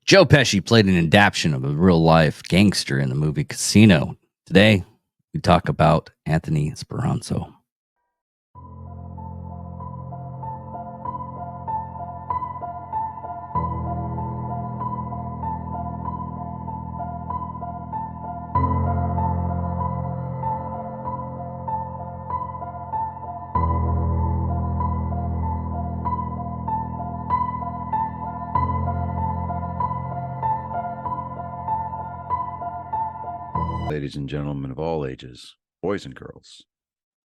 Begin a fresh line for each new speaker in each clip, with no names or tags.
Joe Pesci played an adaptation of a real-life gangster in the movie Casino. Today, we talk about Anthony Speranzo.
Ladies and gentlemen of all ages, boys and girls,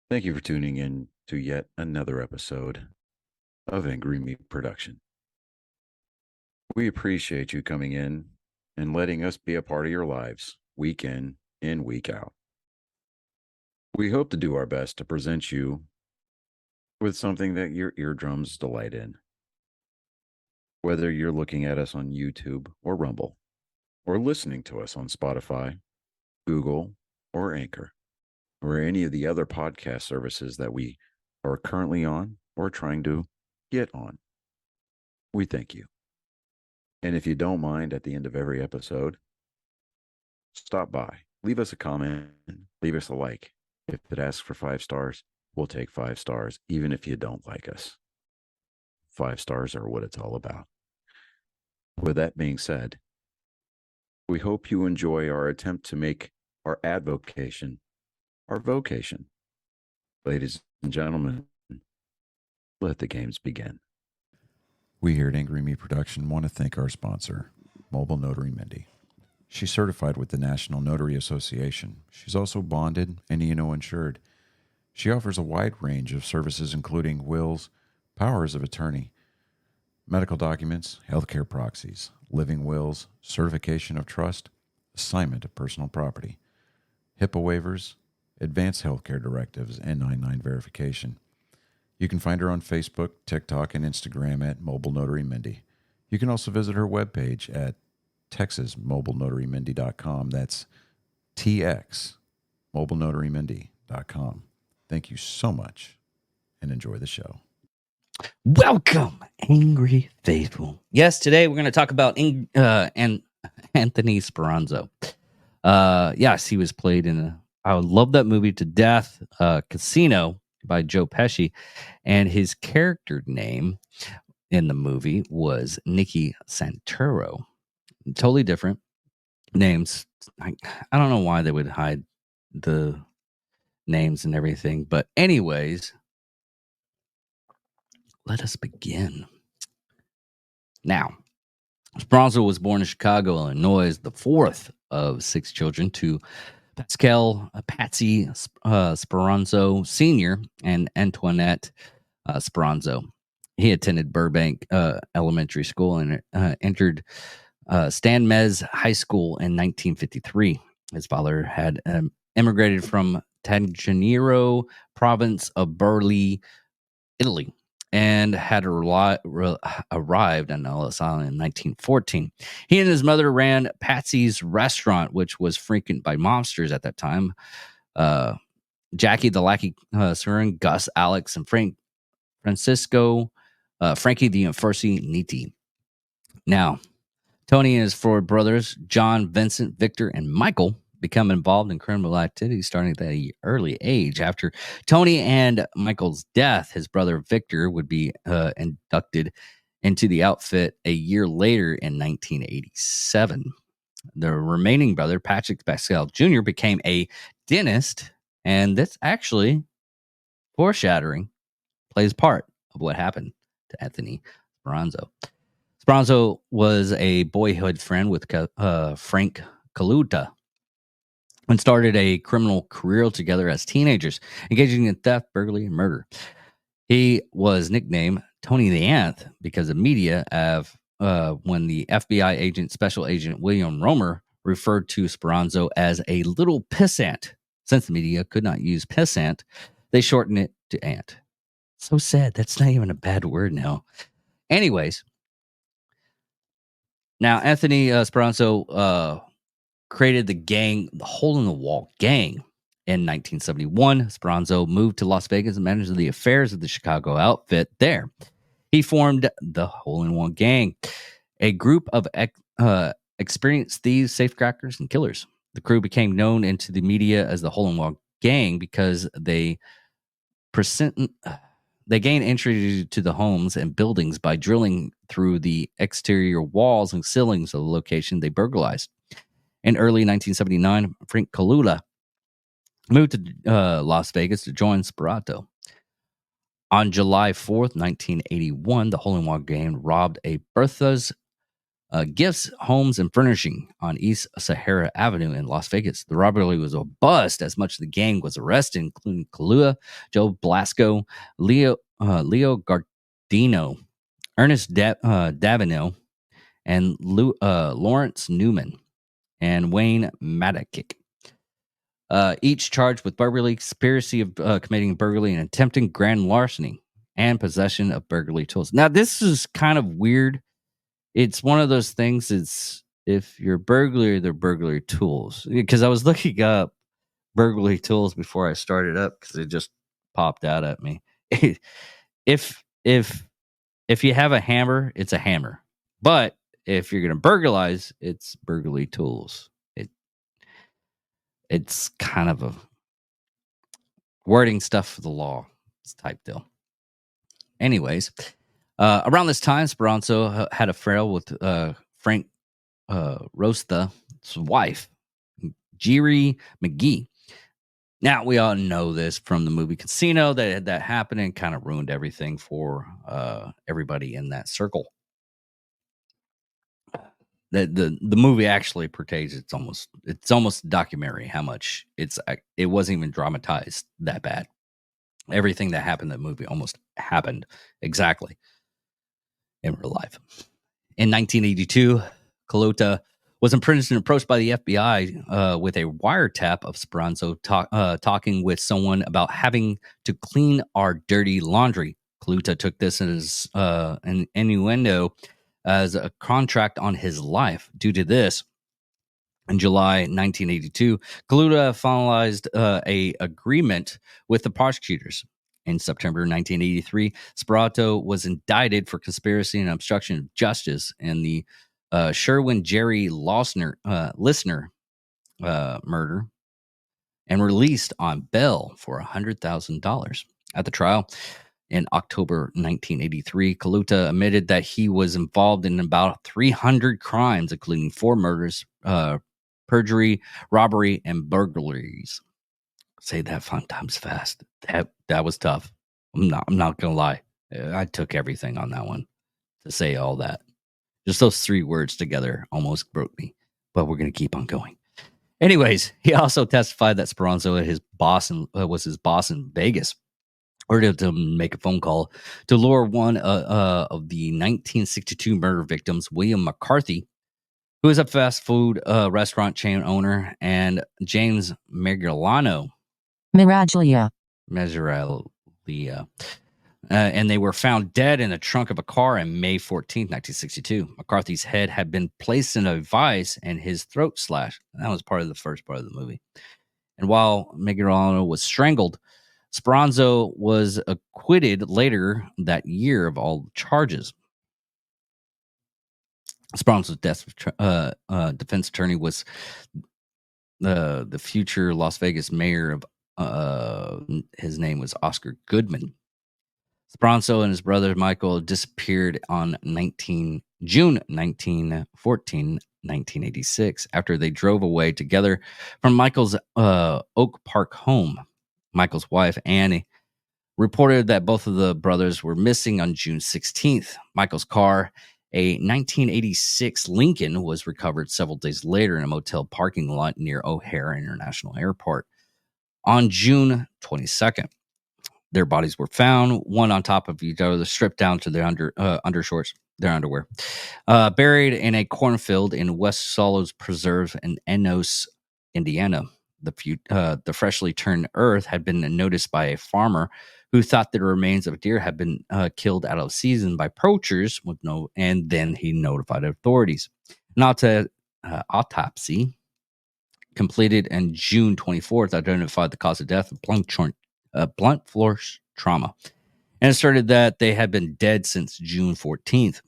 thank you for tuning in to yet another episode of Angry Meat Production. We appreciate you coming in and letting us be a part of your lives week in and week out. We hope to do our best to present you with something that your eardrums delight in. Whether you're looking at us on YouTube or Rumble, or listening to us on Spotify, Google, or Anchor, or any of the other podcast services that we are currently on or trying to get on. We thank you. And if you don't mind, at the end of every episode, stop by, leave us a comment, leave us a like. If it asks for 5 stars, we'll take 5 stars, even if you don't like us. 5 stars are what it's all about. With that being said, we hope you enjoy our attempt to make our advocation our vocation. Ladies and gentlemen, let the games begin. We here at Angry Me Production want to thank our sponsor, Mobile Notary Mindy. She's certified with the National Notary Association. She's also bonded and E&O insured. She offers a wide range of services including wills, powers of attorney, medical documents, healthcare proxies, living wills, certification of trust, assignment of personal property, HIPAA waivers, advanced healthcare directives, and 99 verification. You can find her on Facebook, TikTok, and Instagram at Mobile Notary Mindy. You can also visit her webpage at TexasMobileNotaryMindy.com. That's TX, MobileNotaryMindy.com. Thank you so much, and enjoy the show.
Welcome, Angry Faithful. Yes, today we're going to talk about Anthony Speranzo. Yes, he was played in I love that movie to death, Casino by Joe Pesci, and his character name in the movie was Nicky Santoro. Totally different names. I don't know why they would hide the names and everything, but anyways, let us begin. Now, Speranzo was born in Chicago, Illinois, the fourth of 6 children to Patsy Speranzo Sr. and Antoinette Speranzo. He attended Burbank Elementary School and entered Stan Mez High School in 1953. His father had immigrated from Tangenero province of Burley, Italy, and had arrived on Ellis Island in 1914. He and his mother ran Patsy's Restaurant, which was frequented by mobsters at that time. Jackie the Lackey Surin, Gus, Alex, and Francisco, Frankie the Enforcey Nitti. Now, Tony and his 4 brothers, John, Vincent, Victor, and Michael, become involved in criminal activity starting at an early age. After Tony and Michael's death, his brother Victor would be inducted into the outfit a year later in 1987. The remaining brother, Patrick Pascal Jr., became a dentist, and that's actually foreshadowing, plays part of what happened to Anthony Speranzo. Speranzo was a boyhood friend with Frank Kaluta, and started a criminal career together as teenagers, engaging in theft, burglary, and murder. He was nicknamed Tony the Ant because the media when the FBI agent, Special Agent William Romer, referred to Speranzo as a little pissant. Since the media could not use pissant, they shortened it to Ant. So sad. That's not even a bad word now. Anyways, now Anthony Speranzo created the gang, the Hole in the Wall Gang. In 1971, Speranzo moved to Las Vegas and managed the affairs of the Chicago outfit there. He formed the Hole in One Gang, a group of experienced thieves, safecrackers, and killers. The crew became known into the media as the Hole in Wall Gang because they gained entry to the homes and buildings by drilling through the exterior walls and ceilings of the location they burglarized. In early 1979, Frank Kalula moved to Las Vegas to join Spilotro. On July 4th, 1981, the Hole in Wall Gang robbed a Bertha's Gifts, Homes, and Furnishing on East Sahara Avenue in Las Vegas. The robbery was a bust as much of the gang was arrested, including Kalua, Joe Blasco, Leo Gardino, Ernest Davino, and Lawrence Newman, and Wayne Madakick. Each charged with burglary, conspiracy of committing burglary, and attempting grand larceny, and possession of burglary tools. Now, this is kind of weird. It's one of those things. It's if you're a burglary, they're burglary tools. Because I was looking up burglary tools before I started up because it just popped out at me. if you have a hammer, it's a hammer. But if you're gonna burglarize, it's burglary tools. It's kind of a wording stuff for the law type deal. Anyways, around this time, Speranzo had a affair with Frank Rosta's wife, Jiri McGee. Now, we all know this from the movie Casino that happened and kind of ruined everything for everybody in that circle. The movie actually portrays it's almost documentary how much it wasn't even dramatized that bad. Everything that happened in the movie almost happened exactly in real life. In 1982, Kalota was imprisoned and approached by the FBI with a wiretap of Speranzo talking with someone about having to clean our dirty laundry. Kalota took this as an innuendo as a contract on his life. Due to this, in July 1982, Kalota finalized a agreement with the prosecutors. In September 1983, Spilotro was indicted for conspiracy and obstruction of justice in the Sherwin Jerry Listener murder and released on bail for $100,000. At the trial in October 1983, Kalota admitted that he was involved in about 300 crimes, including 4 murders, perjury, robbery, and burglaries. Say that 5 times fast. That was tough. I'm not gonna lie. I took everything on that one to say all that. Just those 3 words together almost broke me. But we're gonna keep on going. Anyways, he also testified that Speranzo was his boss in Vegas. Ordered to make a phone call to lure one of the 1962 murder victims, William McCarthy, who is a fast food restaurant chain owner, and James Miraglia. And they were found dead in the trunk of a car on May 14, 1962. McCarthy's head had been placed in a vice and his throat slashed. That was part of the first part of the movie. And while Miraglia was strangled, Speranzo was acquitted later that year of all charges. Speranzo's defense attorney was the future Las Vegas mayor of his name was Oscar Goodman. Speranzo and his brother Michael disappeared on June 1914, 1986, after they drove away together from Michael's Oak Park home. Michael's wife, Annie, reported that both of the brothers were missing on June 16th. Michael's car, a 1986 Lincoln, was recovered several days later in a motel parking lot near O'Hare International Airport. On June 22nd, their bodies were found, one on top of each other, stripped down to their undershorts, their underwear, buried in a cornfield in West Solos Preserve in Enos, Indiana. The freshly turned earth had been noticed by a farmer who thought the remains of a deer had been killed out of season by poachers, and then he notified authorities. An autopsy completed on June 24th identified the cause of death of blunt force trauma, and asserted that they had been dead since June 14th.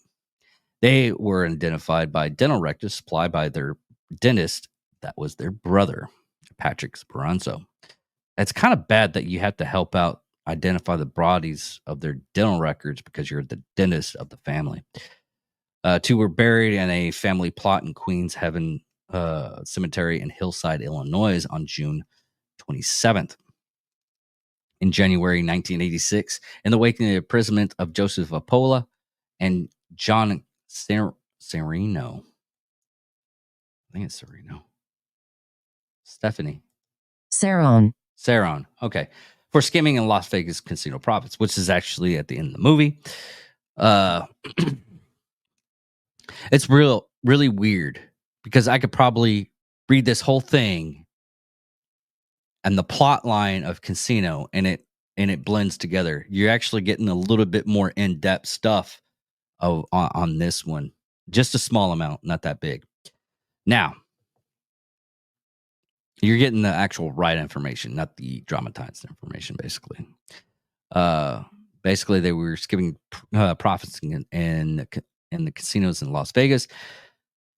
They were identified by dental records supplied by their dentist. That was their brother, Patrick Speranzo. It's kind of bad that you have to help out identify the bodies of their dental records because you're the dentist of the family. Two were buried in a family plot in Queens Heaven Cemetery in Hillside, Illinois on June 27th. In January 1986, in the wake of the imprisonment of Joseph Apola and John Serino. I think it's Serino. Stephanie.
Saron.
Okay. For skimming in Las Vegas casino profits, which is actually at the end of the movie. It's really weird because I could probably read this whole thing and the plot line of Casino and it blends together. You're actually getting a little bit more in-depth stuff on this one. Just a small amount, not that big. Now, you're getting the actual right information, not the dramatized information, basically. Basically, they were skimming profits in the casinos in Las Vegas.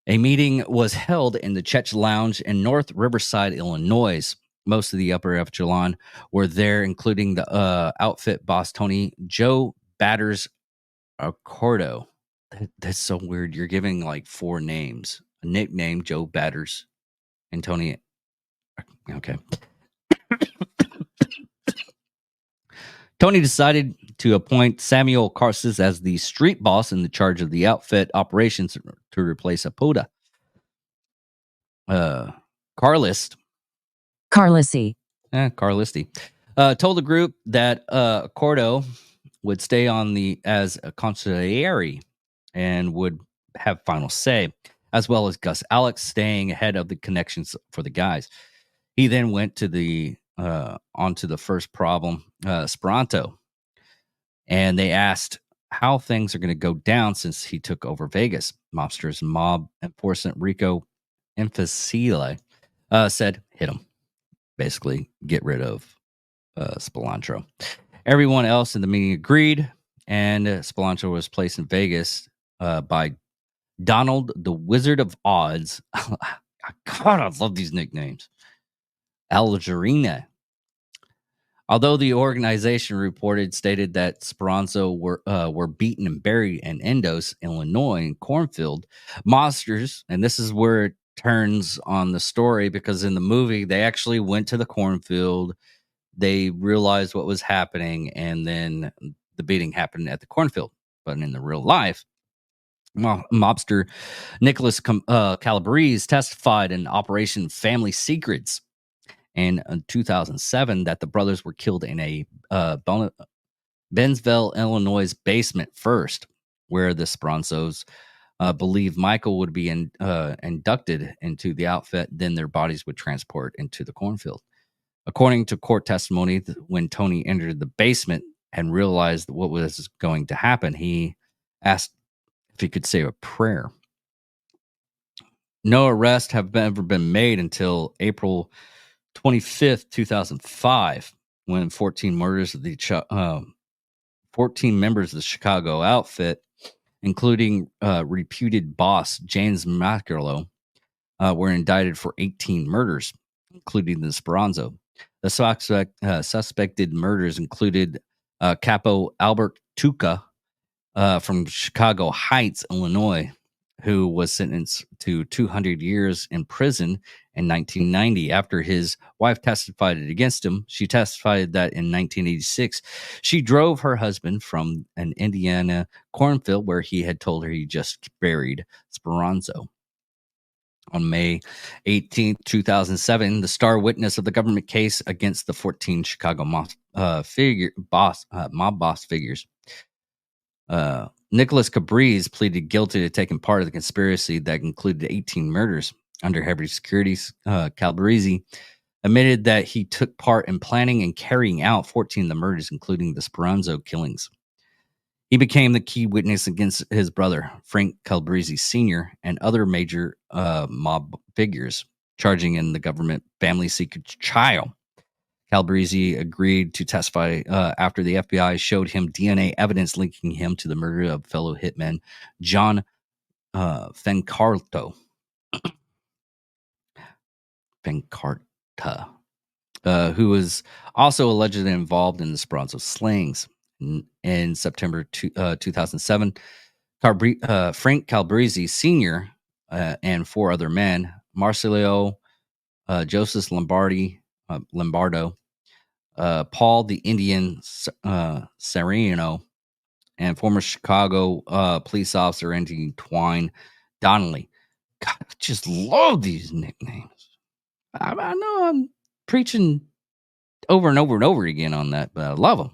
A meeting was held in the Chech Lounge in North Riverside, Illinois. Most of the upper echelon were there, including the outfit boss Tony Joe Batters Accordo. That's so weird. You're giving like 4 names. A nickname, Joe Batters, and Tony. Okay. Tony decided to appoint Samuel Carsis as the street boss in the charge of the outfit operations to replace Apoda. Carlisti told the group that Cordo would stay on as a consigliere and would have final say, as well as Gus Alex staying ahead of the connections for the guys. He then went to onto the first problem, Speranzo, and they asked how things are going to go down since he took over Vegas. Mobsters and mob enforcement Rico Infacile said, hit him. Basically, get rid of Spilotro. Everyone else in the meeting agreed, and Spilotro was placed in Vegas by Donald the Wizard of Odds. God, I love these nicknames. Algerina. Although the organization stated that Speranzo were beaten and buried in Endos, Illinois, in cornfield, monsters, and this is where it turns on the story, because in the movie they actually went to the cornfield, they realized what was happening, and then the beating happened at the cornfield. But in the real life, mobster Nicholas Calabrese testified in Operation Family Secrets in 2007 that the brothers were killed in a Bennsville, Illinois basement first, where the Speranzos believed Michael would be inducted into the outfit, then their bodies would transport into the cornfield. According to court testimony, when Tony entered the basement and realized what was going to happen, he asked if he could say a prayer. No arrests have ever been made until April 25th, 2005, when 14 members of the Chicago outfit, including reputed boss James Mackerlow, were indicted for 18 murders, including the Speranzo. The suspected murders included Capo Albert Tuca from Chicago Heights, Illinois, who was sentenced to 200 years in prison in 1990 after his wife testified against him. She testified that in 1986, she drove her husband from an Indiana cornfield where he had told her he just buried Speranzo. On May 18, 2007, the star witness of the government case against the 14 Chicago mob boss figures, Nicholas Calabrese, pleaded guilty to taking part of the conspiracy that included 18 murders. Under heavy security, Calabrese admitted that he took part in planning and carrying out 14 of the murders, including the Speranzo killings. He became the key witness against his brother, Frank Calabrese Sr., and other major mob figures, charging in the government family secret trial. Calabrese agreed to testify after the FBI showed him DNA evidence linking him to the murder of fellow hitman John Fencarta, who was also allegedly involved in the Speranzo slings. In September 2007, Frank Calabrese Sr. And four other men, Marcelio, Joseph Lombardo, Paul the Indian Sereno, and former Chicago police officer Anthony Twine Donnelly. God, I just love these nicknames. I know I'm preaching over and over and over again on that, but I love them.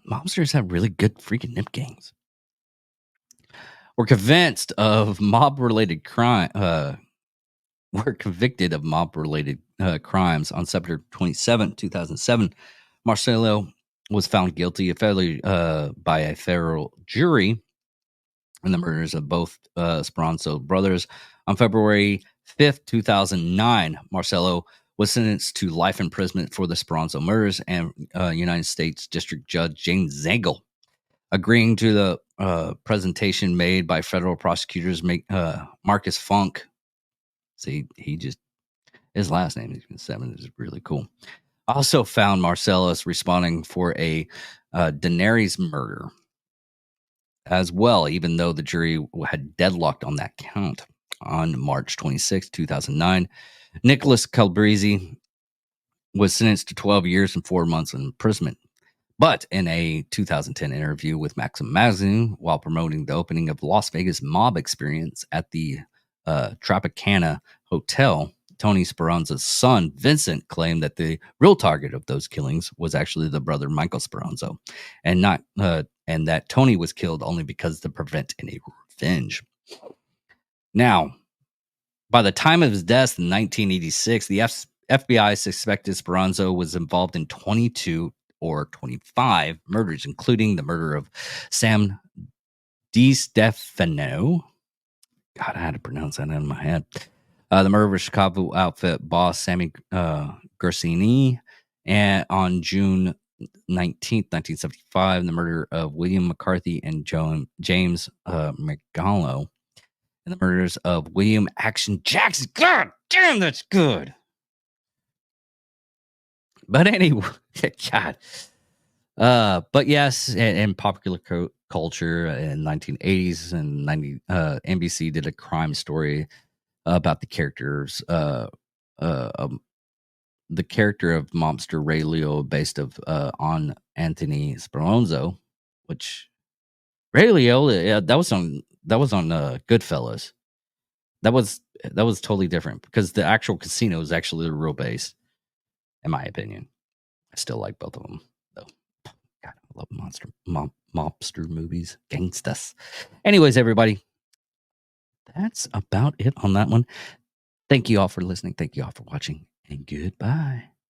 Mobsters have really good freaking nicknames. We're convinced of mob-related crime. Were convicted of mob-related crimes on September 27, 2007. Marcelo was found guilty by a federal jury in the murders of both Speranzo brothers. On February 5th, 2009, Marcelo was sentenced to life imprisonment for the Speranzo murders, and United States District Judge James Zagel, agreeing to the presentation made by federal prosecutors, Marcus Funk. See, his last name is 7 is really cool. Also found Marcellus responding for a Daenerys murder as well, even though the jury had deadlocked on that count. On March 26, 2009, Nicholas Calabrese was sentenced to 12 years and 4 months in imprisonment. But in a 2010 interview with Maxim Magazine, while promoting the opening of Las Vegas mob experience at the Tropicana Hotel, Tony Speranzo's son, Vincent, claimed that the real target of those killings was actually the brother Michael Speranzo, and that Tony was killed only because to prevent any revenge. Now, by the time of his death in 1986, the FBI suspected Speranzo was involved in 22 or 25 murders, including the murder of Sam DiStefano. God, I had to pronounce that in my head. The murder of Chicago outfit boss Sammy Guercini, and on June 19th, 1975, the murder of William McCarthy and James McGallo, and the murders of William Action Jackson. God damn, that's good. But anyway, God. But yes, in popular culture in 1980s and 90, NBC did a crime story about the characters, the character of mobster Ray Leo, based on Anthony Speranzo, which Ray Leo, that was on Goodfellas. That was totally different because the actual casino is actually the real base, in my opinion. I still like both of them, though. God, I love mobster movies, gangstas. Anyways, everybody, that's about it on that one. Thank you all for listening. Thank you all for watching, and goodbye.